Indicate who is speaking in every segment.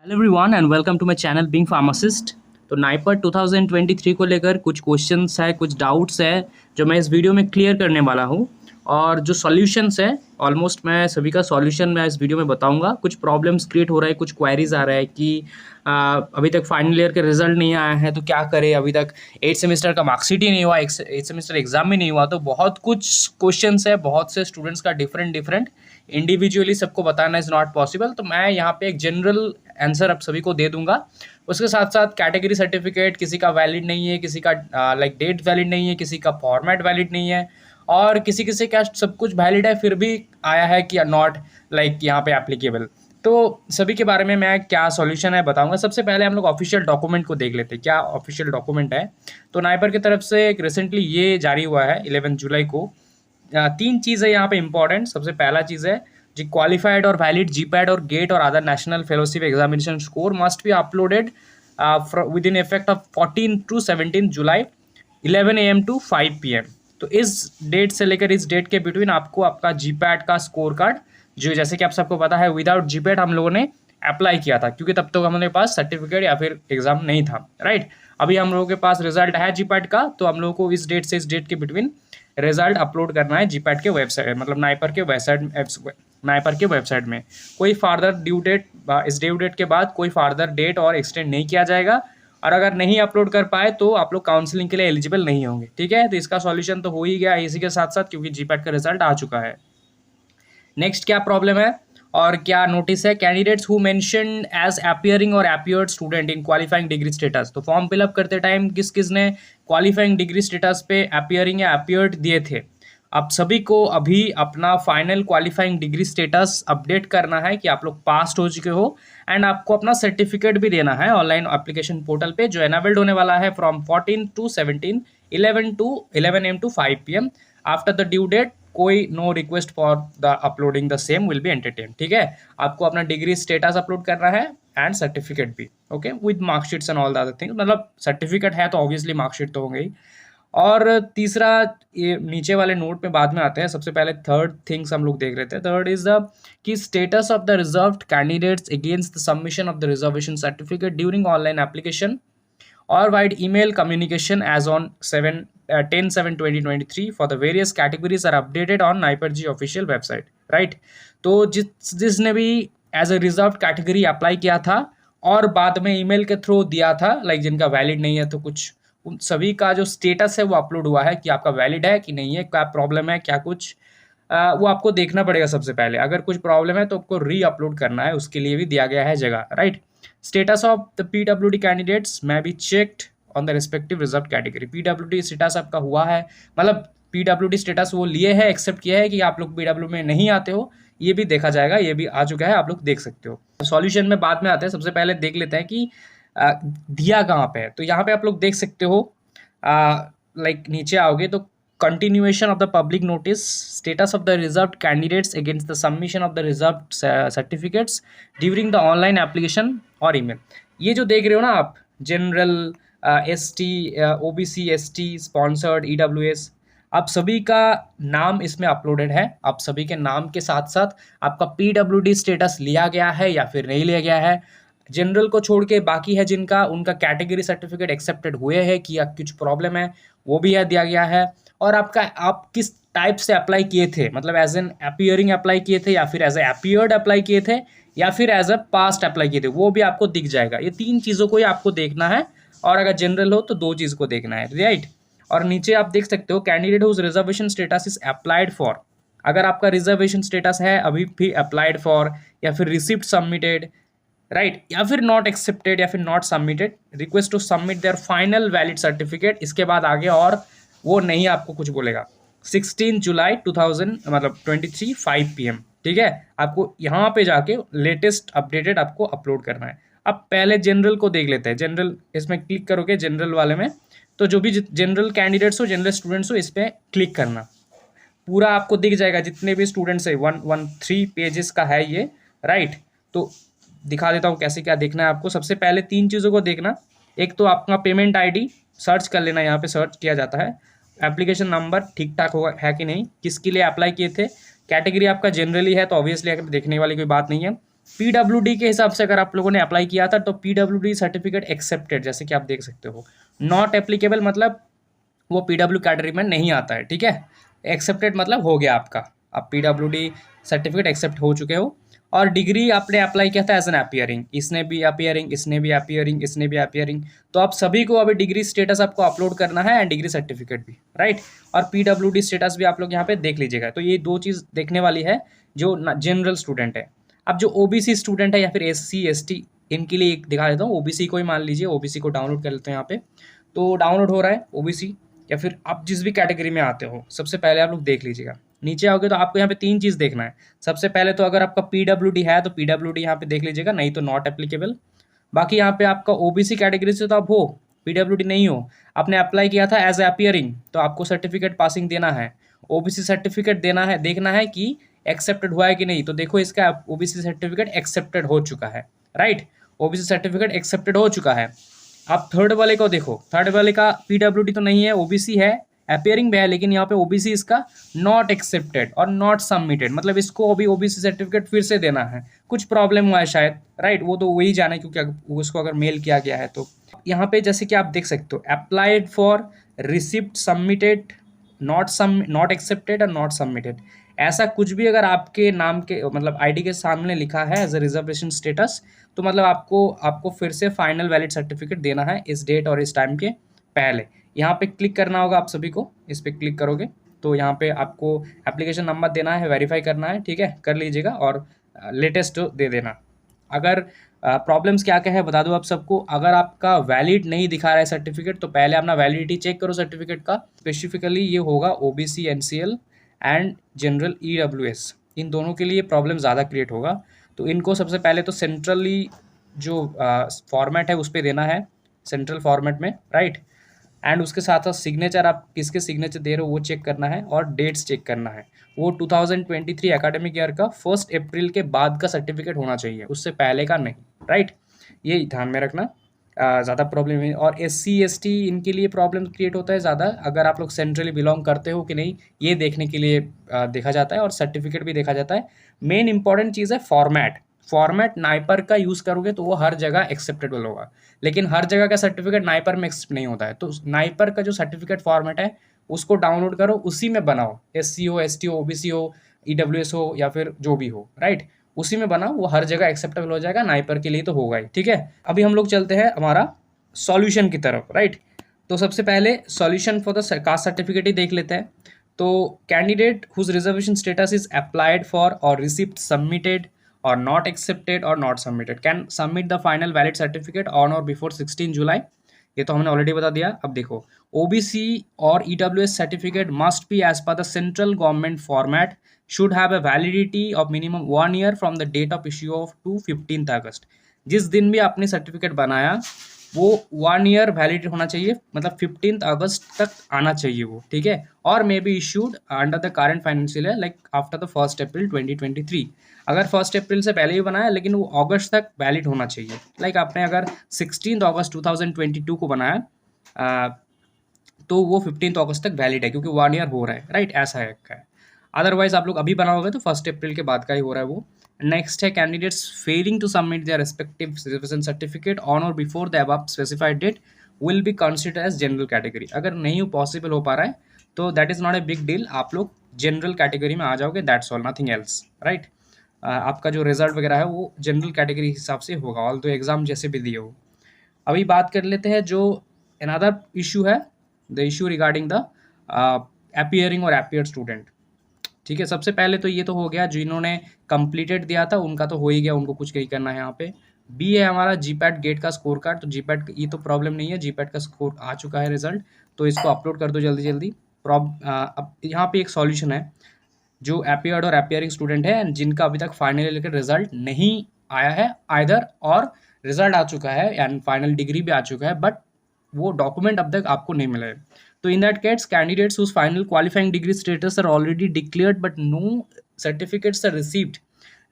Speaker 1: Hello everyone and welcome to my channel being pharmacist. तो नाइपर 2023 को लेकर कुछ क्वेश्चंस है, कुछ डाउट्स है जो मैं इस वीडियो में क्लियर करने वाला हूँ। और जो सॉल्यूशंस है ऑलमोस्ट मैं सभी का सॉल्यूशन मैं इस वीडियो में बताऊंगा। कुछ प्रॉब्लम्स क्रिएट हो रहा है, कुछ क्वेरीज आ रहा है कि अभी तक फाइनल ईयर के रिजल्ट नहीं आया है तो क्या करें, अभी तक 8 सेमेस्टर का मार्कशीट ही नहीं हुआ, 8 सेमेस्टर एग्जाम ही नहीं हुआ। तो बहुत कुछ क्वेश्चंस है, बहुत से स्टूडेंट्स का डिफरेंट डिफरेंट, इंडिविजुअली सबको बताना इज़ नॉट पॉसिबल। तो मैं यहाँ पे एक जनरल आंसर आप सभी को दे दूंगा। उसके साथ साथ कैटेगरी सर्टिफिकेट किसी का वैलिड नहीं है, किसी का लाइक डेट वैलिड नहीं है, किसी का फॉर्मेट वैलिड नहीं है, और किसी किसी का सब कुछ वैलिड है फिर भी आया है कि नॉट लाइक यहाँ पे एप्लीकेबल। तो सभी के बारे में मैं क्या सॉल्यूशन है बताऊंगा। सबसे पहले हम लोग ऑफिशियल डॉक्यूमेंट को देख लेते हैं, क्या ऑफिशियल डॉक्यूमेंट है। तो नाइपर की तरफ से एक रिसेंटली ये जारी हुआ है 11 जुलाई को। तीन चीज़ है यहाँ पे इंपॉर्टेंट। सबसे पहला चीज़ है जी, क्वालिफाइड और वैलिड जीपैड और गेट और other national fellowship examination score must be uploaded with in effect of 14 to 17 July 11 AM to 5 PM। तो इस डेट से लेकर इस डेट के बिटवीन आपको आपका जीपैड का स्कोर कार्ड, जो जैसे कि आप सबको पता है विदाउट जीपैड हम लोगों ने अप्लाई किया था क्योंकि तब तक हमारे पास सर्टिफिकेट या फिर एग्जाम नहीं था, राइट। अभी हम लोगों के पास रिजल्ट है जीपैड का, तो हम लोगों को इस डेट से इस डेट के बिटवीन रिजल्ट अपलोड करना है जीपैड के वेबसाइट, मतलब नाइपर के वेबसाइट में। कोई फार्दर ड्यू डेट, इस ड्यू डेट के बाद कोई फार्दर डेट और एक्सटेंड नहीं किया जाएगा। और अगर नहीं अपलोड कर पाए तो आप लोग काउंसलिंग के लिए एलिजिबल नहीं होंगे, ठीक है। तो इसका सॉल्यूशन तो हो ही गया इसी के साथ साथ, क्योंकि जीपैड का रिजल्ट आ चुका है। नेक्स्ट क्या प्रॉब्लम है और क्या नोटिस है, candidates who mentioned as appearing और appeared student in qualifying degree status. तो फॉर्म फिलअप करते टाइम किस किस ने क्वालिफाइंग डिग्री स्टेटस पे अपीयरिंग या अपीयर्ड दिए थे। आप सभी को अभी अपना final qualifying degree status update करना है कि आप लोग पास हो चुके हो, एंड आपको अपना सर्टिफिकेट भी देना है ऑनलाइन एप्लीकेशन पोर्टल पे, जो एनेबल्ड होने वाला है from 14 to 17 11 AM to 5 PM। After the due date कोई no request for the uploading the same will be entertain, ठीक है। आपको अपना डिग्री स्टेटस अपलोड करना है एंड सर्टिफिकेट भी, okay, with marksheets and all the other thing. मतलब certificate है तो ऑब्वियसली मार्कशीट तो होंगे ही। और तीसरा, ये नीचे वाले नोट में बाद में आते हैं, सबसे पहले थर्ड थिंग्स हम लोग देख रहे थे। थर्ड इज द कि status of the reserved candidates against the submission of the reservation certificate during online application or via email communication as on 10/7/2023 for the various categories are updated on NIPER-G official website, right। तो जिसने भी as a reserve category apply किया था और बाद में email के through दिया था, लाइक जिनका वैलिड नहीं है, तो कुछ उन सभी का जो स्टेटस है वो अपलोड हुआ है कि आपका वैलिड है कि नहीं है, क्या प्रॉब्लम है, क्या कुछ वो आपको देखना पड़ेगा। सबसे पहले अगर कुछ प्रॉब्लम है तो आपको री अपलोड करना है, उसके लिए भी दिया गया है जगह, right. Status of the PWD candidates may be checked on the respective reserved category। PWD status आपका हुआ है, मतलब पीडब्ल्यूडी स्टेटस वो लिए है, एक्सेप्ट किया है कि आप लोग पीडब्ल्यू में नहीं आते हो, ये भी देखा जाएगा, ये भी आ चुका है, आप लोग देख सकते हो। सॉल्यूशन में बाद में आते हैं, सबसे पहले देख लेते हैं कि दिया कहाँ पे है। तो यहाँ पे आप लोग देख सकते हो, लाइक नीचे आओगे तो continuation of the public notice, status of the reserved candidates against the submission of the reserved certificates during the online application और email। ये जो देख रहे हो ना आप, general, ST, OBC, ST, sponsored, EWS, आप सभी का नाम इसमें अपलोडेड है। आप सभी के नाम के साथ साथ आपका PWD स्टेटस लिया गया है या फिर नहीं लिया गया है। जनरल को छोड़ के बाकी है जिनका, उनका कैटेगरी सर्टिफिकेट एक्सेप्टेड हुए हैं कि या कुछ प्रॉब्लम है, वो भी यह दिया गया है। और आपका आप किस टाइप से अप्लाई किए थे, मतलब एज एन अपीयरिंग अप्लाई किए थे या फिर एज ए अपीयर्ड अप्लाई किए थे या फिर एज अ पास्ट अप्लाई किए थे, वो भी आपको दिख जाएगा। ये तीन चीज़ों को ही आपको देखना है, और अगर जनरल हो तो दो चीज़ को देखना है, राइट। और नीचे आप देख सकते हो candidate whose reservation status is applied for. अगर आपका रिजर्वेशन स्टेटस है अभी भी अप्लाइड फॉर, या फिर रिसिप्ट सबमिटेड, राइट, या फिर नॉट एक्सेप्टेड, या फिर not submitted, request to submit their final valid certificate, इसके बाद आगे और वो नहीं आपको कुछ बोलेगा। 16 जुलाई 2023 5 PM, ठीक है। आपको यहाँ पे जाके लेटेस्ट अपडेटेड आपको अपलोड करना है। अब पहले जनरल को देख लेते हैं। जनरल, इसमें क्लिक करोगे जनरल वाले में, तो जो भी जनरल कैंडिडेट्स हो, जनरल स्टूडेंट्स हो, इस पर क्लिक करना, पूरा आपको दिख जाएगा जितने भी स्टूडेंट्स है। 113 पेजेस का है ये, राइट। तो दिखा देता हूँ कैसे क्या देखना है आपको। सबसे पहले तीन चीज़ों को देखना, एक तो आपका पेमेंट ID सर्च कर लेना, यहाँ पे सर्च किया जाता है। एप्लीकेशन नंबर ठीक ठाक होगा है कि नहीं, किसके लिए अप्लाई किए थे, कैटेगरी आपका जनरली है तो ऑब्वियसली देखने वाली कोई बात नहीं है। पीडब्ल्यूडी के हिसाब से अगर आप लोगों ने अप्लाई किया था तो पीडब्ल्यूडी सर्टिफिकेट एक्सेप्टेड, जैसे कि आप देख सकते हो। नॉट एप्लीकेबल मतलब वो पीडब्ल्यू कैटेगरी में नहीं आता है, ठीक है। एक्सेप्टेड मतलब हो गया आपका, आप पीडब्ल्यूडी सर्टिफिकेट एक्सेप्ट हो चुके हो। और डिग्री आपने अप्लाई किया था एज एन अपियरिंग, इसने भी अपियरिंग, इसने भी अपियरिंग, इसने भी अपियरिंग, तो आप सभी को अभी डिग्री स्टेटस आपको अपलोड करना है एंड डिग्री सर्टिफिकेट भी, राइट। और पीडब्ल्यूडी स्टेटस भी आप लोग यहाँ पे देख लीजिएगा। तो ये दो चीज़ देखने वाली है जो जनरल स्टूडेंट है। अब जो ओबीसी स्टूडेंट है या फिर एससी एसटी, इनके लिए एक दिखा देता हूँ। ओबीसी को ही मान लीजिए, ओबीसी को डाउनलोड कर लेते हैं यहाँ पे। तो डाउनलोड हो रहा है ओबीसी, या फिर आप जिस भी कैटेगरी में आते हो, सबसे पहले आप लोग देख लीजिएगा। नीचे आओगे तो आपको यहाँ पे तीन चीज़ देखना है। सबसे पहले तो अगर आपका पीडब्ल्यूडी है तो पीडब्ल्यूडी यहाँ पे देख लीजिएगा, नहीं तो नॉट एप्लीकेबल। बाकी यहाँ पे आपका ओबीसी कैटेगरी से तो आप हो, पीडब्ल्यूडी नहीं हो, आपने अप्लाई किया था एज अपियरिंग, तो आपको सर्टिफिकेट पासिंग देना है, ओबीसी सर्टिफिकेट देना है, देखना है कि एक्सेप्टेड हुआ है कि नहीं। तो देखो इसका ओबीसी सर्टिफिकेट एक्सेप्टेड हो चुका है, राइट। ओबीसी सर्टिफिकेट एक्सेप्टेड हो चुका है। आप थर्ड वाले को देखो, थर्ड वाले का पीडब्ल्यूडी तो नहीं है, ओबीसी है, अपियरिंग भी है, लेकिन यहाँ पे ओबीसी इसका नॉट एक्सेप्टेड और नॉट सबमिटेड, मतलब इसको अभी ओबीसी सर्टिफिकेट फिर से देना है। कुछ प्रॉब्लम हुआ है शायद, राइट, वो तो वही जाने, क्योंकि उसको अगर मेल किया गया है। तो यहाँ पे जैसे कि आप देख सकते हो, applied for, receipt, submitted, not accepted और नॉट सबमिटेड, ऐसा कुछ भी अगर आपके नाम के मतलब आईडी के सामने लिखा है एज अ रिजर्वेशन स्टेटस, तो मतलब आपको फिर से फाइनल वैलिड सर्टिफिकेट देना है इस डेट और इस टाइम के पहले। यहाँ पे क्लिक करना होगा आप सभी को, इस पर क्लिक करोगे तो यहाँ पे आपको एप्लीकेशन नंबर देना है, वेरीफाई करना है, ठीक है, कर लीजिएगा और लेटेस्ट दे देना। अगर प्रॉब्लम्स क्या क्या है बता दो आप सबको। अगर आपका वैलिड नहीं दिखा रहा है सर्टिफिकेट तो पहले अपना वैलिडिटी चेक करो सर्टिफिकेट का। स्पेसिफिकली ये होगा OBC, NCL and general EWS, इन दोनों के लिए प्रॉब्लम ज़्यादा क्रिएट होगा। तो इनको सबसे पहले तो सेंट्रली जो फॉर्मेट है उस पर देना है, सेंट्रल फॉर्मेट में, राइट। एंड उसके साथ साथ सिग्नेचर, आप किसके सिग्नेचर दे रहे हो वो चेक करना है और डेट्स चेक करना है। वो 2023 एकेडमिक ईयर का 1 अप्रैल के बाद का सर्टिफिकेट होना चाहिए, उससे पहले का नहीं, राइट। ये ध्यान में रखना, ज़्यादा प्रॉब्लम है। और एससी एसटी इनके लिए प्रॉब्लम क्रिएट होता है ज़्यादा, अगर आप लोग सेंट्रली बिलोंग करते हो कि नहीं ये देखने के लिए देखा जाता है, और सर्टिफिकेट भी देखा जाता है। मेन इंपॉर्टेंट चीज़ है फॉर्मेट नाइपर का यूज़ करोगे तो वो हर जगह एक्सेप्टेबल होगा, लेकिन हर जगह का सर्टिफिकेट नाइपर में एक्सेप्ट नहीं होता है। तो नाइपर का जो सर्टिफिकेट फॉर्मेट है उसको डाउनलोड करो, उसी में बनाओ, एससी हो, एसटी हो, ओबीसी हो, ईडब्ल्यूएस हो या फिर जो भी हो, राइट, उसी में बनाओ, वो हर जगह एक्सेप्टेबल हो जाएगा, नाइपर के लिए तो होगा ही, ठीक है। अभी हम लोग चलते हैं हमारा सॉल्यूशन की तरफ, राइट। तो सबसे पहले solution for the caste certificate ही देख लेते हैं। तो candidate whose reservation status is applied for और receipt submitted or not accepted or not submitted can submit the final valid certificate on or before 16 जुलाई। ये तो हमने ऑलरेडी बता दिया। अब देखो, ओबीसी और EWS certificate must be as per the central government format, should have a validity of minimum 1 year from the date of issue of to 15 August. जिस दिन भी आपने सर्टिफिकेट बनाया वो 1 ईयर वैलिड होना चाहिए, मतलब 15 अगस्त तक आना चाहिए वो, ठीक है। और may be issued under the current financial year like after the 1 अप्रैल 2023। अगर 1 अप्रैल से पहले ही बनाया लेकिन वो अगस्त तक वैलिड होना चाहिए। लाइक आपने अगर 16 अगस्त 2022 को बनाया तो वो 15 अगस्त तक वैलिड है, क्योंकि 1 ईयर हो रहा है, राइट, ऐसा है। अदरवाइज आप लोग अभी बनाओगे तो 1 अप्रैल के बाद का ही हो रहा है वो। नेक्स्ट है, candidates failing to submit their respective reservation certificate on और before the above specified date will be consider as general category. अगर नहीं पॉसिबल हो पा रहा है तो that is not a big deal, आप लोग जनरल कैटेगरी में आ जाओगे, that's all, nothing else, right. आपका जो रिजल्ट वगैरह है वो जनरल कैटेगरी के हिसाब से होगा, ऑल तो एग्जाम जैसे भी दिए हो। अभी बात कर लेते हैं जो अनदर इशू है, the issue regarding the appearing और अपीयर स्टूडेंट, ठीक है। सबसे पहले तो ये तो हो गया, जिन्होंने कंप्लीटेड दिया था उनका तो हो ही गया, उनको कुछ नहीं करना है। यहाँ पे बी है हमारा जीपैट गेट का स्कोर कार्ड, तो जीपैट ये तो प्रॉब्लम नहीं है, जीपैट का स्कोर आ चुका है रिजल्ट, तो इसको अपलोड कर दो जल्दी जल्दी। अब यहाँ पे एक सॉल्यूशन है, जो अपीयर्ड और अपीयरिंग स्टूडेंट है जिनका अभी तक फाइनल ईयर रिजल्ट नहीं आया है आइदर, और रिजल्ट आ चुका है एंड फाइनल डिग्री भी आ चुका है, बट वो डॉक्यूमेंट अब तक आपको नहीं मिला है। तो in that case, candidates whose final qualifying degree status are already declared but no certificates are received,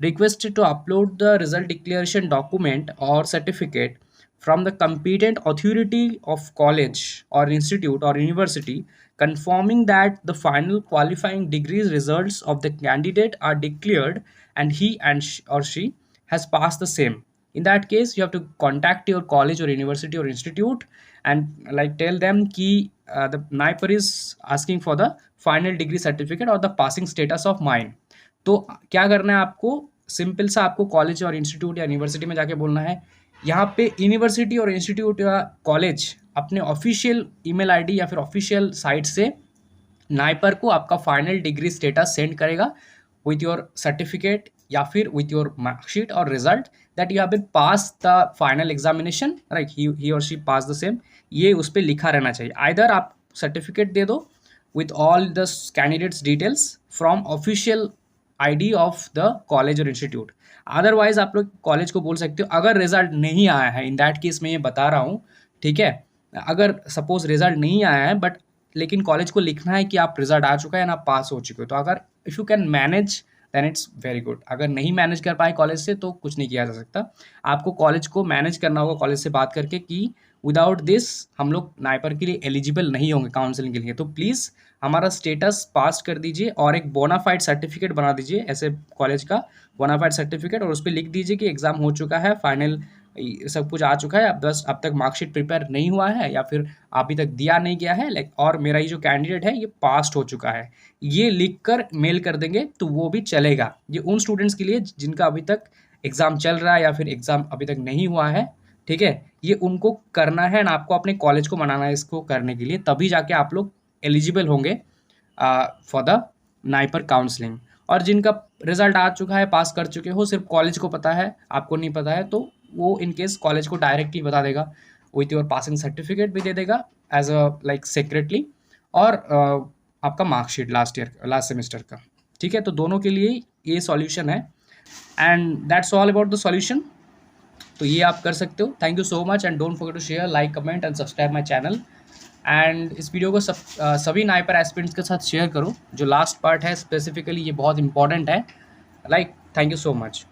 Speaker 1: requested to upload the result declaration document or certificate from the competent authority of college or institute or university confirming that the final qualifying degrees results of the candidate are declared and he and or she has passed the same. In that case you have to contact your college or university or institute and like tell them ki the NIPER is asking for the final degree certificate or the passing status of mine. तो क्या करना है आपको, simple सा आपको college और institute या university में जाके बोलना है, यहाँ पे यूनिवर्सिटी और इंस्टीट्यूट या कॉलेज अपने ऑफिशियल ईमेल आईडी या फिर ऑफिशियल साइट से नाइपर को आपका फाइनल डिग्री स्टेटस सेंड करेगा विथ योर सर्टिफिकेट या फिर विथ योर मार्कशीट और result that you have been pass the final examination, right, he और शी पास द सेम, ये उस पर लिखा रहना चाहिए. आइदर आप सर्टिफिकेट दे दो with all the candidates details from official ID of the college और institute. अदरवाइज आप लोग कॉलेज को बोल सकते हो अगर रिजल्ट नहीं आया है, इन दैट केस मैं ये बता रहा हूँ, ठीक है, अगर सपोज रिजल्ट नहीं आया है बट लेकिन कॉलेज को लिखना है कि आप रिजल्ट आ चुका है ना, आप पास हो चुके हो, तो अगर if you can manage then it's very good. अगर नहीं मैनेज कर पाए कॉलेज से तो कुछ नहीं किया जा सकता, आपको कॉलेज को मैनेज करना होगा कॉलेज से बात करके कि विदाउट दिस हम लोग नाइपर के लिए एलिजिबल नहीं होंगे काउंसलिंग के लिए. तो प्लीज़ हमारा स्टेटस पास कर दीजिए और एक बोनाफाइड सर्टिफिकेट बना दीजिए ऐसे कॉलेज का बोनाफाइड सर्टिफिकेट, और उस पर लिख दीजिए कि एग्ज़ाम हो चुका है, फाइनल सब कुछ आ चुका है, अब बस अब तक मार्कशीट प्रिपेयर नहीं हुआ है या फिर अभी तक दिया नहीं गया है, लाइक, और मेरा ये जो कैंडिडेट है ये पास्ड हो चुका है, ये लिख कर मेल कर देंगे तो वो भी चलेगा. ये उन स्टूडेंट्स के लिए जिनका अभी तक एग्ज़ाम चल रहा है या फिर एग्ज़ाम अभी तक नहीं हुआ है, ठीक है, ये उनको करना है ना, आपको अपने कॉलेज को मनाना है इसको करने के लिए, तभी जाके आप लोग एलिजिबल होंगे फॉर द नाइपर काउंसलिंग. और जिनका रिजल्ट आ चुका है, पास कर चुके हो, सिर्फ कॉलेज को पता है, आपको नहीं पता है, तो वो इन केस कॉलेज को डायरेक्टली बता देगा, विथ योर पासिंग सर्टिफिकेट भी दे देगा एज अ लाइक सेक्रेटली, और आपका मार्कशीट लास्ट सेमेस्टर का, ठीक है. तो दोनों के लिए ये सॉल्यूशन है and that's all about the solution. तो ये आप कर सकते हो. Thank you so much and don't forget to share, like, comment and subscribe my channel. And इस वीडियो को सभी नाइपर एस्पिरेंट्स के साथ शेयर करो. जो लास्ट पार्ट है स्पेसिफिकली ये बहुत इंपॉर्टेंट है. Like, thank you so much.